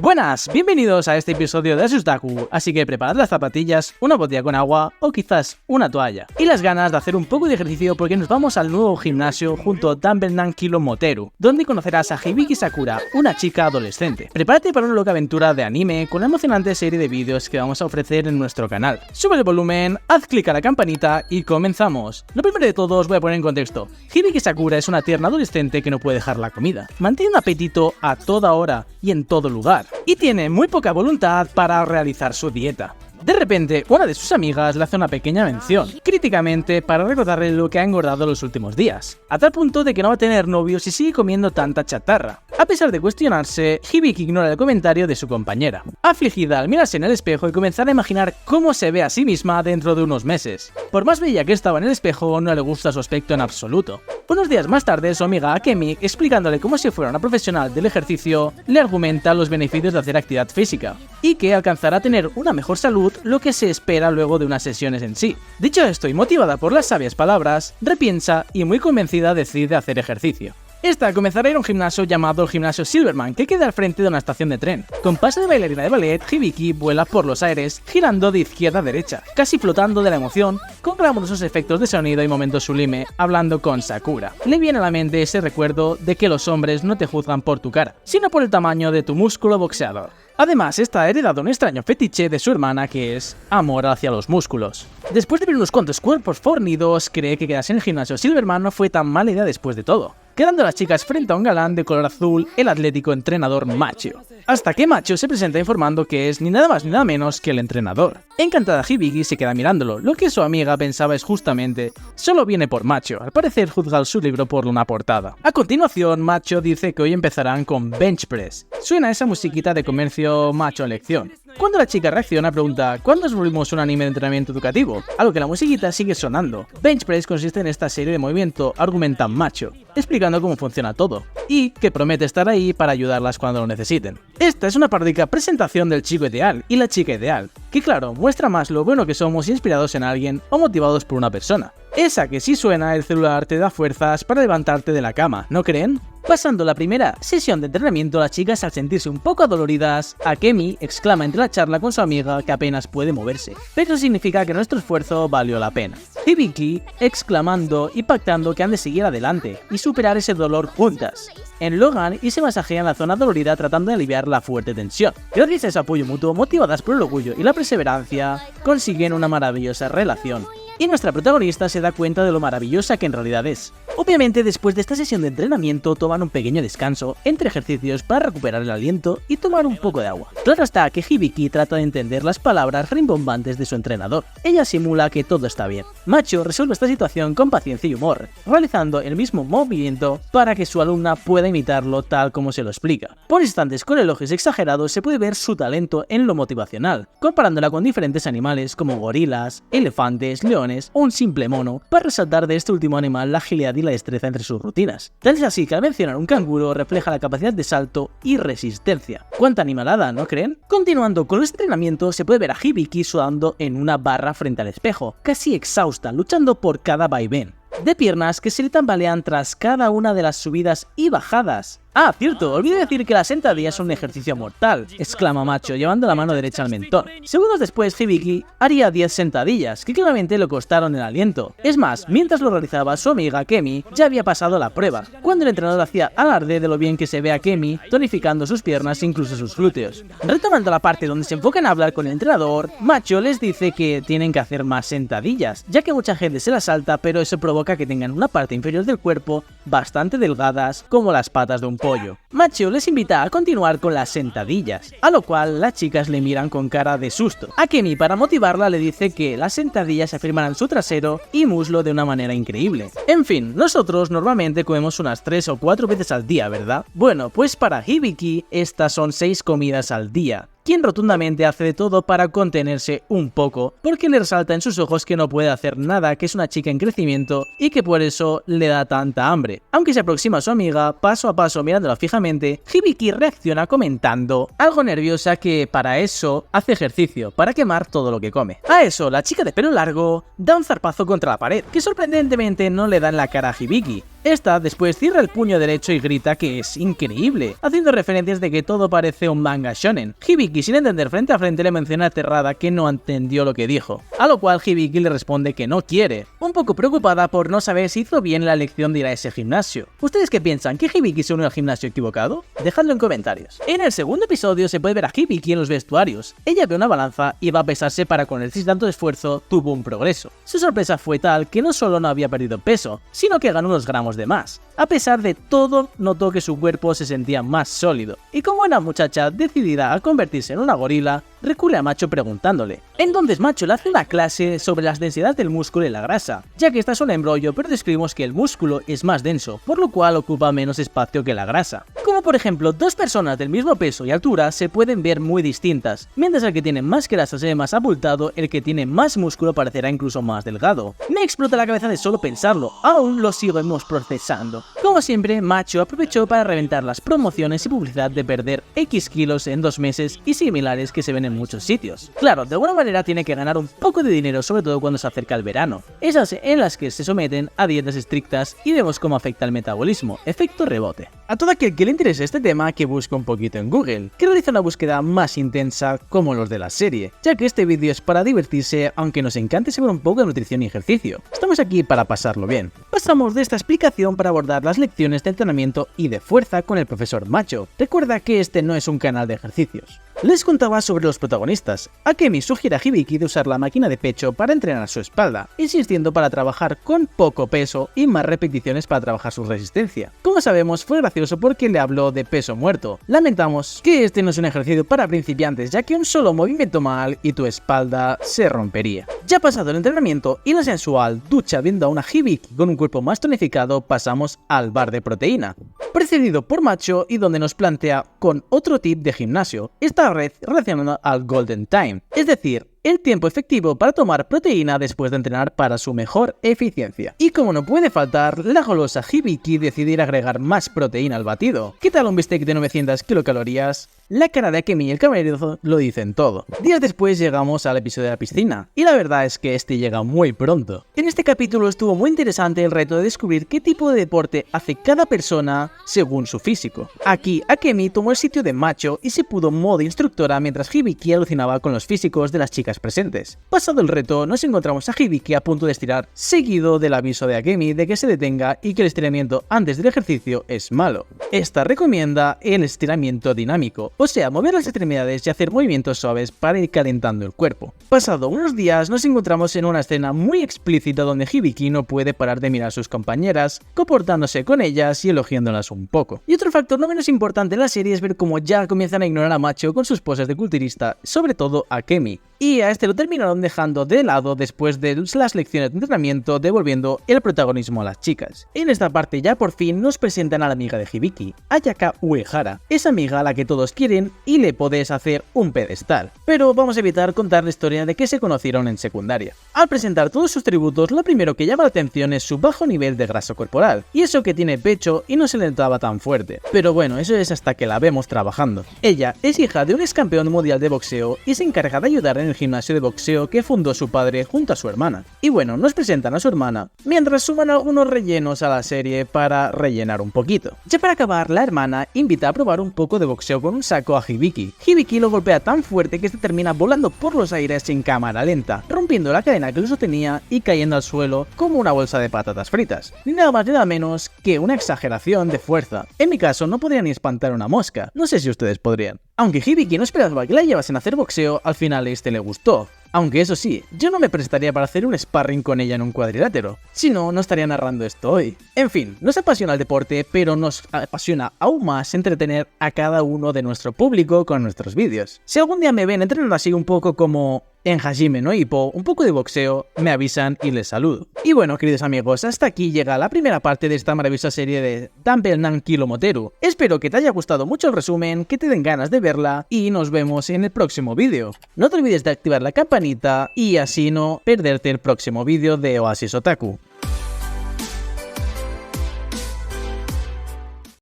Buenas, bienvenidos a este episodio de Asustaku, así que preparad las zapatillas, una botella con agua o quizás una toalla. Y las ganas de hacer un poco de ejercicio porque nos vamos al nuevo gimnasio junto a Dumbbell Kilo Moteru, donde conocerás a Hibiki Sakura, una chica adolescente. Prepárate para una loca aventura de anime con la emocionante serie de vídeos que vamos a ofrecer en nuestro canal. Sube el volumen, haz clic a la campanita y comenzamos. Lo primero de todo os voy a poner en contexto. Hibiki Sakura es una tierna adolescente que no puede dejar la comida. Mantiene un apetito a toda hora y en todo lugar. Y tiene muy poca voluntad para realizar su dieta. De repente, una de sus amigas le hace una pequeña mención, críticamente para recordarle lo que ha engordado los últimos días, a tal punto de que no va a tener novio si sigue comiendo tanta chatarra. A pesar de cuestionarse, Hibiki ignora el comentario de su compañera, afligida al mirarse en el espejo y comenzar a imaginar cómo se ve a sí misma dentro de unos meses. Por más bella que estaba en el espejo, no le gusta su aspecto en absoluto. Unos días más tarde, su amiga Akemi, explicándole como si fuera una profesional del ejercicio, le argumenta los beneficios de hacer actividad física, y que alcanzará a tener una mejor salud lo que se espera luego de unas sesiones en sí. Dicho esto y motivada por las sabias palabras, repiensa y muy convencida decide hacer ejercicio. Esta comenzará a ir a un gimnasio llamado el Gimnasio Silverman, que queda al frente de una estación de tren. Con pase de bailarina de ballet, Hibiki vuela por los aires, girando de izquierda a derecha, casi flotando de la emoción, con glamorosos efectos de sonido y momentos sublime, hablando con Sakura. Le viene a la mente ese recuerdo de que los hombres no te juzgan por tu cara, sino por el tamaño de tu músculo boxeador. Además, esta ha heredado un extraño fetiche de su hermana que es amor hacia los músculos. Después de ver unos cuantos cuerpos fornidos, cree que quedarse en el Gimnasio Silverman no fue tan mala idea después de todo, quedando las chicas frente a un galán de color azul, el atlético entrenador Machio. Hasta que Machio se presenta informando que es ni nada más ni nada menos que el entrenador. Encantada, Hibiki se queda mirándolo, lo que su amiga pensaba es justamente, solo viene por Machio, al parecer juzga su libro por una portada. A continuación, Machio dice que hoy empezarán con Bench Press. Suena esa musiquita de comercio macho en lección. Cuando la chica reacciona, pregunta ¿cuándo volvimos un anime de entrenamiento educativo? A lo que la musiquita sigue sonando. Bench Press consiste en esta serie de movimiento, argumenta Machio, explicando cómo funciona todo, y que promete estar ahí para ayudarlas cuando lo necesiten. Esta es una paródica presentación del chico ideal y la chica ideal, que claro, muestra más lo bueno que somos inspirados en alguien o motivados por una persona. Esa que si suena el celular te da fuerzas para levantarte de la cama, ¿no creen? Pasando la primera sesión de entrenamiento, las chicas al sentirse un poco adoloridas, Akemi exclama entre la charla con su amiga que apenas puede moverse, pero significa que nuestro esfuerzo valió la pena. Hibiki exclamando y pactando que han de seguir adelante y superar ese dolor juntas. Logan y se masajean la zona dolorida tratando de aliviar la fuerte tensión. Gracias a ese apoyo mutuo, motivadas por el orgullo y la perseverancia, consiguen una maravillosa relación. Y nuestra protagonista se da cuenta de lo maravillosa que en realidad es. Obviamente, después de esta sesión de entrenamiento toman un pequeño descanso entre ejercicios para recuperar el aliento y tomar un poco de agua. Claro está que Hibiki trata de entender las palabras rimbombantes de su entrenador. Ella simula que todo está bien. Machio resuelve esta situación con paciencia y humor, realizando el mismo movimiento para que su alumna pueda imitarlo tal como se lo explica. Por instantes, con elogios exagerados, se puede ver su talento en lo motivacional, comparándola con diferentes animales como gorilas, elefantes, leones o un simple mono, para resaltar de este último animal la agilidad y la destreza entre sus rutinas. Tal es así que al mencionar un canguro refleja la capacidad de salto y resistencia. ¡Cuánta animalada!, ¿no creen? Continuando con los entrenamientos, se puede ver a Hibiki sudando en una barra frente al espejo, casi exhausta, luchando por cada vaivén de piernas que se le tambalean tras cada una de las subidas y bajadas. Ah, cierto, olvidé decir que las sentadillas son un ejercicio mortal, exclama Machio llevando la mano derecha al mentón. Segundos después, Hibiki haría 10 sentadillas, que claramente le costaron el aliento. Es más, mientras lo realizaba, su amiga Kemi ya había pasado la prueba, cuando el entrenador hacía alarde de lo bien que se ve a Kemi, tonificando sus piernas e incluso sus glúteos. Retomando la parte donde se enfocan a hablar con el entrenador, Machio les dice que tienen que hacer más sentadillas, ya que mucha gente se las salta, pero eso provoca que tengan una parte inferior del cuerpo bastante delgadas, como las patas de un pollo. Machio les invita a continuar con las sentadillas, a lo cual las chicas le miran con cara de susto. Akemi, para motivarla, le dice que las sentadillas afirmarán su trasero y muslo de una manera increíble. En fin, nosotros normalmente comemos unas 3 o 4 veces al día, ¿verdad? Bueno, pues para Hibiki estas son 6 comidas al día, quien rotundamente hace de todo para contenerse un poco, porque le resalta en sus ojos que no puede hacer nada, que es una chica en crecimiento y que por eso le da tanta hambre. Aunque se aproxima a su amiga, paso a paso mirándola fijamente, Hibiki reacciona comentando, algo nerviosa, que para eso hace ejercicio, para quemar todo lo que come. A eso, la chica de pelo largo da un zarpazo contra la pared, que sorprendentemente no le da en la cara a Hibiki, Esta después cierra el puño derecho y grita que es increíble, haciendo referencias de que todo parece un manga shonen. Hibiki, sin entender frente a frente, le menciona aterrada que no entendió lo que dijo, a lo cual Hibiki le responde que no quiere, un poco preocupada por no saber si hizo bien la elección de ir a ese gimnasio. ¿Ustedes qué piensan? ¿Que Hibiki se unió al gimnasio equivocado? Dejadlo en comentarios. En el segundo episodio se puede ver a Hibiki en los vestuarios. Ella ve una balanza y va a pesarse para con el tanto esfuerzo tuvo un progreso. Su sorpresa fue tal que no solo no había perdido peso, sino que ganó unos gramos de más. A pesar de todo, notó que su cuerpo se sentía más sólido, y como una muchacha decidida a convertirse en una gorila, recurre a Macho preguntándole. Entonces Macho le hace una clase sobre las densidades del músculo y la grasa, ya que esta es un embrollo, pero describimos que el músculo es más denso, por lo cual ocupa menos espacio que la grasa. Como por ejemplo, dos personas del mismo peso y altura se pueden ver muy distintas, mientras el que tiene más grasa se ve más abultado, el que tiene más músculo parecerá incluso más delgado. Me explota la cabeza de solo pensarlo, aún lo seguimos procesando. Como siempre, Macho aprovechó para reventar las promociones y publicidad de perder X kilos en 2 meses y similares que se ven en muchos sitios. Claro, de alguna manera tiene que ganar un poco de dinero, sobre todo cuando se acerca el verano, esas en las que se someten a dietas estrictas y vemos cómo afecta el metabolismo, efecto rebote. A todo aquel que le interese este tema, que busque un poquito en Google, que realice una búsqueda más intensa como los de la serie, ya que este vídeo es para divertirse, aunque nos encante saber un poco de nutrición y ejercicio. Estamos aquí para pasarlo bien. Pasamos de esta explicación para abordar las lecciones de entrenamiento y de fuerza con el profesor Macho. Recuerda que este no es un canal de ejercicios. Les contaba sobre los protagonistas. Akemi sugiere a Hibiki de usar la máquina de pecho para entrenar su espalda, insistiendo para trabajar con poco peso y más repeticiones para trabajar su resistencia. Como sabemos, fue gracioso porque le habló de peso muerto. Lamentamos que este no es un ejercicio para principiantes, ya que un solo movimiento mal y tu espalda se rompería. Ya pasado el entrenamiento y la sensual ducha viendo a una Hibiki con un cuerpo más tonificado, pasamos al bar de proteína, precedido por Macho, y donde nos plantea con otro tip de gimnasio, esta vez relacionado al Golden Time, es decir, el tiempo efectivo para tomar proteína después de entrenar para su mejor eficiencia. Y como no puede faltar, la golosa Hibiki decide agregar más proteína al batido. ¿Qué tal un bistec de 900 kilocalorías? La cara de Akemi y el camarero lo dicen todo. Días después llegamos al episodio de la piscina, y la verdad es que este llega muy pronto. En este capítulo estuvo muy interesante el reto de descubrir qué tipo de deporte hace cada persona según su físico. Aquí Akemi tomó el sitio de Macho y se pudo modo instructora, mientras Hibiki alucinaba con los físicos de las chicas presentes. Pasado el reto, nos encontramos a Hibiki a punto de estirar, seguido del aviso de Akemi de que se detenga y que el estiramiento antes del ejercicio es malo. Esta recomienda el estiramiento dinámico, o sea, mover las extremidades y hacer movimientos suaves para ir calentando el cuerpo. Pasado unos días, nos encontramos en una escena muy explícita donde Hibiki no puede parar de mirar a sus compañeras, comportándose con ellas y elogiándolas un poco. Y otro factor no menos importante en la serie es ver cómo ya comienzan a ignorar a Macho con sus poses de culturista, sobre todo a Akemi. Y a este lo terminaron dejando de lado después de las lecciones de entrenamiento, devolviendo el protagonismo a las chicas. En esta parte ya por fin nos presentan a la amiga de Hibiki, Ayaka Uehara, esa amiga a la que todos quieren y le podés hacer un pedestal. Pero vamos a evitar contar la historia de que se conocieron en secundaria. Al presentar todos sus tributos, lo primero que llama la atención es su bajo nivel de grasa corporal, y eso que tiene pecho y no se le notaba tan fuerte. Pero bueno, eso es hasta que la vemos trabajando. Ella es hija de un ex campeón mundial de boxeo y se encarga de ayudar en el gimnasio de boxeo que fundó su padre junto a su hermana. Y bueno, nos presentan a su hermana, mientras suman algunos rellenos a la serie para rellenar un poquito. Ya para acabar, la hermana invita a probar un poco de boxeo con un saco a Hibiki. Hibiki lo golpea tan fuerte que este termina volando por los aires en cámara lenta, rompiendo la cadena que lo sostenía y cayendo al suelo como una bolsa de patatas fritas. Ni nada más ni nada menos que una exageración de fuerza. En mi caso no podría ni espantar una mosca, no sé si ustedes podrían. Aunque Hibiki no esperaba que la llevasen a hacer boxeo, al final este le gustó. Aunque eso sí, yo no me prestaría para hacer un sparring con ella en un cuadrilátero, si no, no estaría narrando esto hoy. En fin, nos apasiona el deporte, pero nos apasiona aún más entretener a cada uno de nuestro público con nuestros vídeos. Si algún día me ven entrenando así un poco como en Hajime no Ippo, un poco de boxeo, me avisan y les saludo. Y bueno, queridos amigos, hasta aquí llega la primera parte de esta maravillosa serie de Dumbbell Nan Kilo Moteru. Espero que te haya gustado mucho el resumen, que te den ganas de verla y nos vemos en el próximo vídeo. No te olvides de activar la campanita y así no perderte el próximo vídeo de Oasis Otaku.